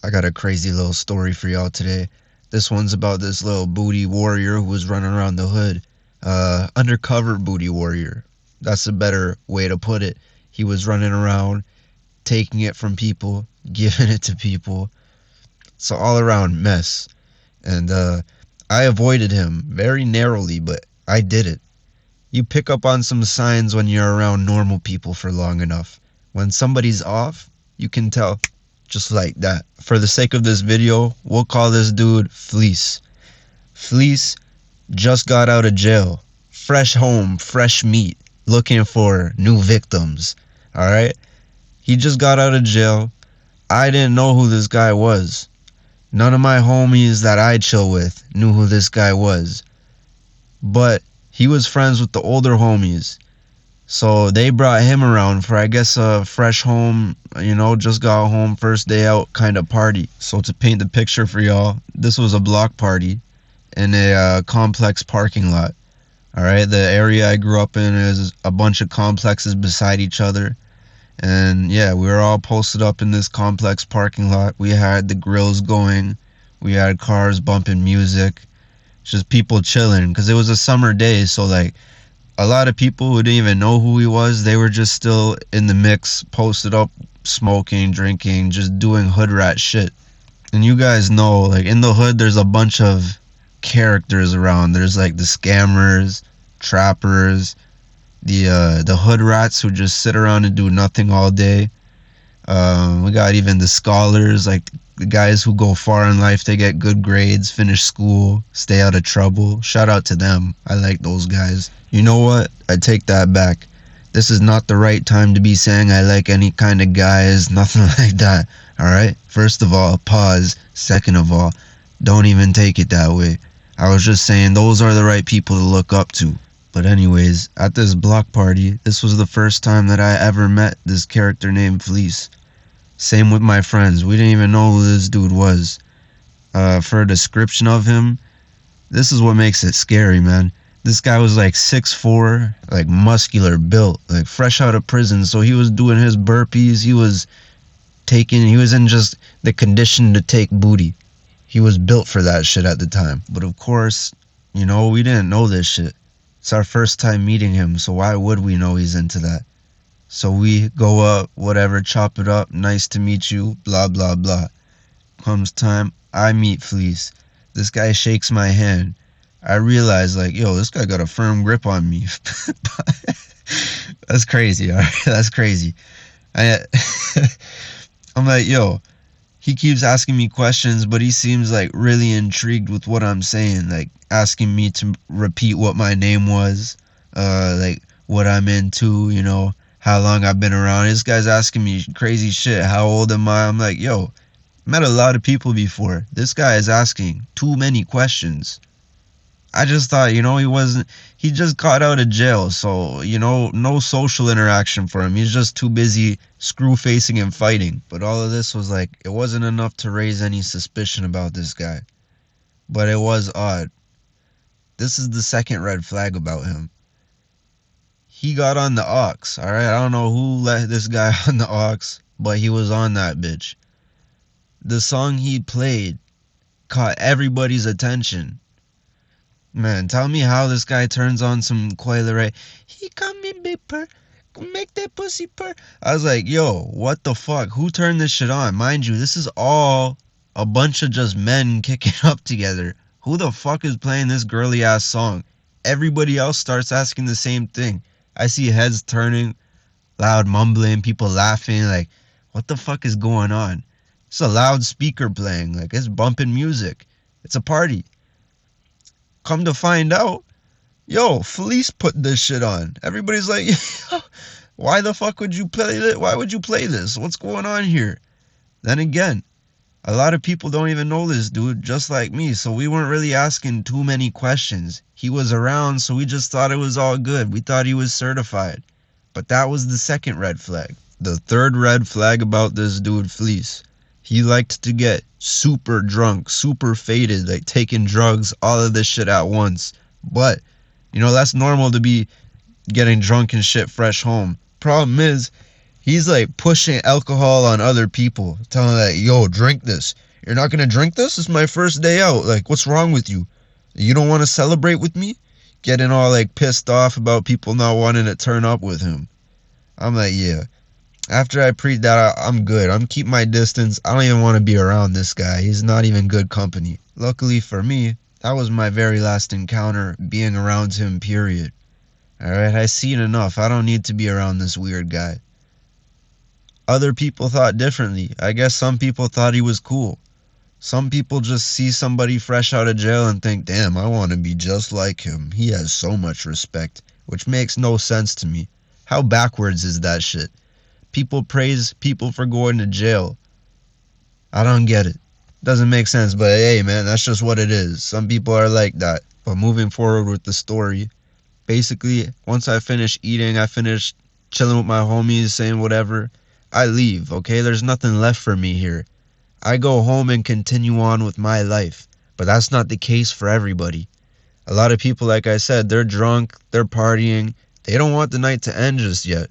I got a crazy little story for y'all today. This one's about this little booty warrior who was running around the hood. Undercover booty warrior. That's a better way to put it. He was running around, taking it from people, giving it to people. It's an all around mess. And I avoided him very narrowly, but I did it. You pick up on some signs when you're around normal people for long enough. When somebody's off, you can tell just like that. For the sake of this video, we'll call this dude FLEECE. FLEECE just got out of jail. Fresh home, fresh meat, looking for new victims. Alright? He just got out of jail. I didn't know who this guy was. None of my homies that I chill with knew who this guy was. But he was friends with the older homies. So they brought him around for, I guess, a fresh home, just got home, first day out kind of party. So to paint the picture for y'all, this was a block party in a complex parking lot. All right, the area I grew up in is a bunch of complexes beside each other. And yeah, we were all posted up in this complex parking lot. We had the grills going. We had cars bumping music. Just people chilling because it was a summer day. So like a lot of people who didn't even know who he was, they were just still in the mix, posted up, smoking, drinking, just doing hood rat shit. And you guys know, like in the hood, there's a bunch of characters around. There's like the scammers, trappers, the hood rats who just sit around and do nothing all day. We got even the scholars, like the guys who go far in life. They get good grades, finish school, stay out of trouble. Shout out to them. I like those guys. You know what? I take that back. This is not the right time to be saying I like any kind of guys, nothing like that. Alright? First of all, pause. Second of all, don't even take it that way. I was just saying those are the right people to look up to. But anyways, at this block party, this was the first time that I ever met this character named FLEECE. Same with my friends. We didn't even know who this dude was. For a description of him, this is what makes it scary, man. This guy was like 6'4", like muscular built, like fresh out of prison. So he was doing his burpees. He was in just the condition to take booty. He was built for that shit at the time. But of course, we didn't know this shit. It's our first time meeting him, so why would we know he's into that? So we go up, whatever, chop it up, nice to meet you, blah, blah, blah. Comes time, I meet FLEECE. This guy shakes my hand. I realize, like, yo, this guy got a firm grip on me. That's crazy, alright? That's crazy. I'm like, yo, he keeps asking me questions, but he seems like really intrigued with what I'm saying, like asking me to repeat what my name was, like what I'm into, how long I've been around. This guy's asking me crazy shit. How old am I? I'm like, yo, met a lot of people before. This guy is asking too many questions. I just thought, he just got out of jail, so, no social interaction for him. He's just too busy screw facing and fighting. But all of this was like, it wasn't enough to raise any suspicion about this guy. But it was odd. This is the second red flag about him. He got on the aux, alright? I don't know who let this guy on the aux, but he was on that bitch. The song he played caught everybody's attention. Man, tell me how this guy turns on some Coi Leray. He come in big purr, make that pussy purr. I was like, yo, what the fuck? Who turned this shit on? Mind you, this is all a bunch of just men kicking up together. Who the fuck is playing this girly ass song? Everybody else starts asking the same thing. I see heads turning, loud mumbling, people laughing, like, what the fuck is going on? It's a loudspeaker playing, like it's bumping music. It's a party. Come to find out, yo, FLEECE put this shit on. Everybody's like, why the fuck would you play this? Why would you play this? What's going on here? Then again, a lot of people don't even know this dude, just like me, so we weren't really asking too many questions. He was around, so we just thought it was all good. We thought he was certified. But that was the second red flag. The third red flag about this dude, FLEECE. He liked to get super drunk, super faded, like taking drugs, all of this shit at once. But, that's normal to be getting drunk and shit fresh home. Problem is, He's like pushing alcohol on other people, telling that, yo, drink this. You're not gonna drink this? It's my first day out. Like, what's wrong with you? You don't want to celebrate with me? Getting all like pissed off about people not wanting to turn up with him. I'm like, yeah. After I preach that, I'm good. I'm keeping my distance. I don't even want to be around this guy. He's not even good company. Luckily for me, that was my very last encounter being around him, period. Alright, I seen enough. I don't need to be around this weird guy. Other people thought differently. I guess some people thought he was cool. Some people just see somebody fresh out of jail and think, damn, I want to be just like him. He has so much respect, which makes no sense to me. How backwards is that shit? People praise people for going to jail. I don't get it. Doesn't make sense, but hey, man, that's just what it is. Some people are like that. But moving forward with the story, basically, once I finish eating, I finish chilling with my homies, saying whatever, I leave, okay? There's nothing left for me here. I go home and continue on with my life. But that's not the case for everybody. A lot of people, like I said, they're drunk, they're partying. They don't want the night to end just yet.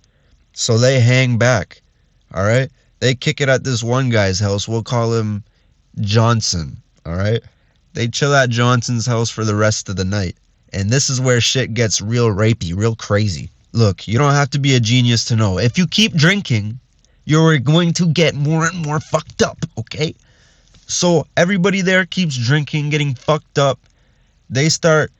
So they hang back, all right? They kick it at this one guy's house. We'll call him Johnson, all right? They chill at Johnson's house for the rest of the night. And this is where shit gets real rapey, real crazy. Look, you don't have to be a genius to know. If you keep drinking, you're going to get more and more fucked up, okay? So everybody there keeps drinking, getting fucked up. They start,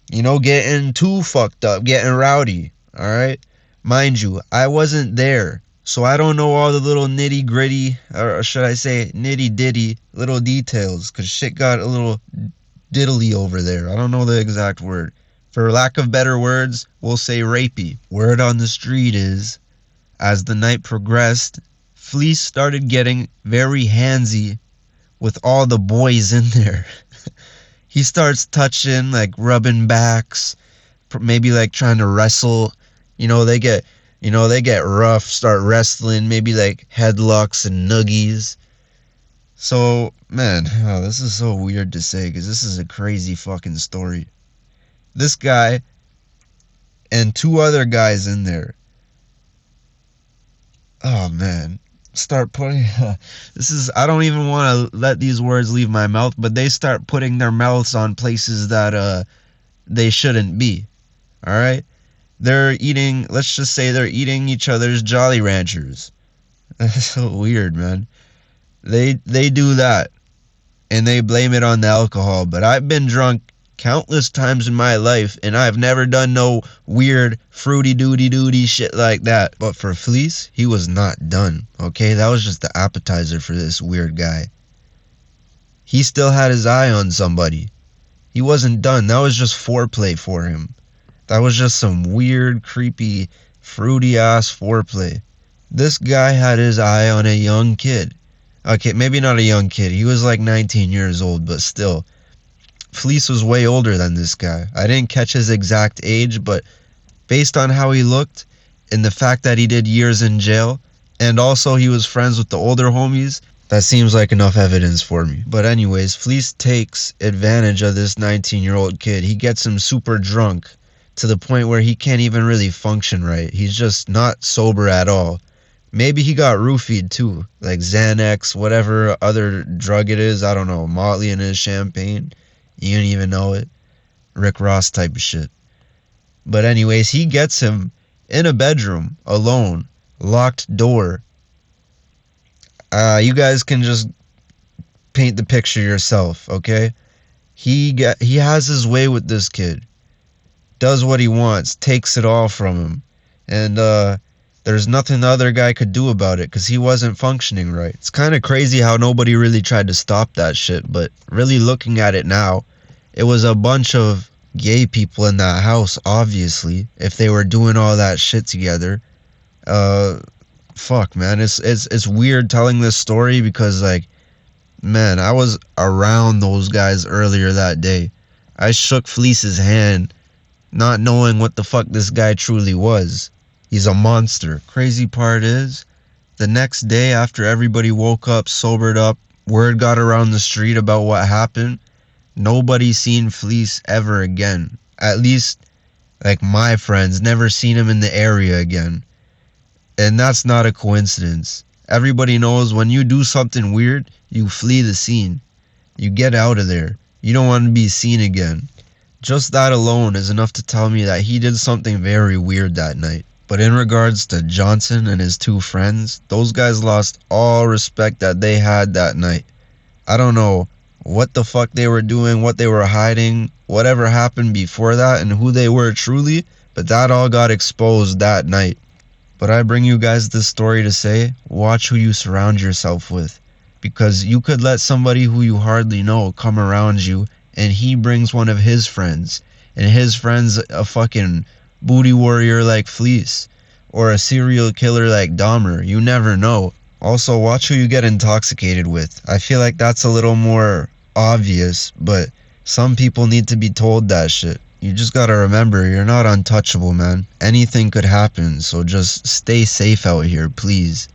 getting too fucked up, getting rowdy, all right? Mind you, I wasn't there, so I don't know all the little nitty gritty, or should I say nitty ditty little details, because shit got a little diddly over there. I don't know the exact word. For lack of better words, we'll say rapey. Word on the street is, as the night progressed, FLEECE started getting very handsy with all the boys in there. He starts touching, like rubbing backs, maybe like trying to wrestle. They get rough, start wrestling, maybe like headlocks and nuggies. So, man, this is so weird to say because this is a crazy fucking story. This guy and two other guys in there. Oh, man. Start putting... I don't even want to let these words leave my mouth, but they start putting their mouths on places that they shouldn't be. Alright? They're eating, let's just say they're eating each other's Jolly Ranchers. That's so weird, man. They do that, and they blame it on the alcohol. But I've been drunk countless times in my life, and I've never done no weird fruity doody shit like that. But for FLEECE, he was not done, okay? That was just the appetizer for this weird guy. He still had his eye on somebody. He wasn't done. That was just foreplay for him. That was just some weird, creepy, fruity-ass foreplay. This guy had his eye on a young kid. Okay, maybe not a young kid. He was like 19 years old, but still. FLEECE was way older than this guy. I didn't catch his exact age, but based on how he looked and the fact that he did years in jail, and also he was friends with the older homies, that seems like enough evidence for me. But anyways, FLEECE takes advantage of this 19-year-old kid. He gets him super drunk, to the point where he can't even really function right. He's just not sober at all. Maybe he got roofied too, like Xanax, whatever other drug it is, I don't know, Motley in his champagne. You don't even know it. Rick Ross type of shit. But anyways, he gets him in a bedroom, alone, locked door. You guys can just paint the picture yourself, okay? He has his way with this kid. Does what he wants, takes it all from him. And there's nothing the other guy could do about it because he wasn't functioning right. It's kind of crazy how nobody really tried to stop that shit, but really looking at it now, it was a bunch of gay people in that house, obviously, if they were doing all that shit together. Fuck, man, it's weird telling this story because, like, man, I was around those guys earlier that day. I shook FLEECE's hand, not knowing what the fuck this guy truly was. He's a monster. Crazy part is, the next day after everybody woke up, sobered up, word got around the street about what happened, nobody seen FLEECE ever again. At least, like, my friends never seen him in the area again. And that's not a coincidence. Everybody knows when you do something weird, you flee the scene. You get out of there. You don't want to be seen again. Just that alone is enough to tell me that he did something very weird that night. But in regards to Johnson and his two friends, those guys lost all respect that they had that night. I don't know what the fuck they were doing, what they were hiding, whatever happened before that, and who they were truly, but that all got exposed that night. But I bring you guys this story to say, watch who you surround yourself with. Because you could let somebody who you hardly know come around you, and he brings one of his friends, and his friend's a fucking booty warrior like FLEECE, or a serial killer like Dahmer. You never know. Also, watch who you get intoxicated with. I feel like that's a little more obvious, but some people need to be told that shit. You just gotta remember, you're not untouchable, man. Anything could happen, so just stay safe out here, please.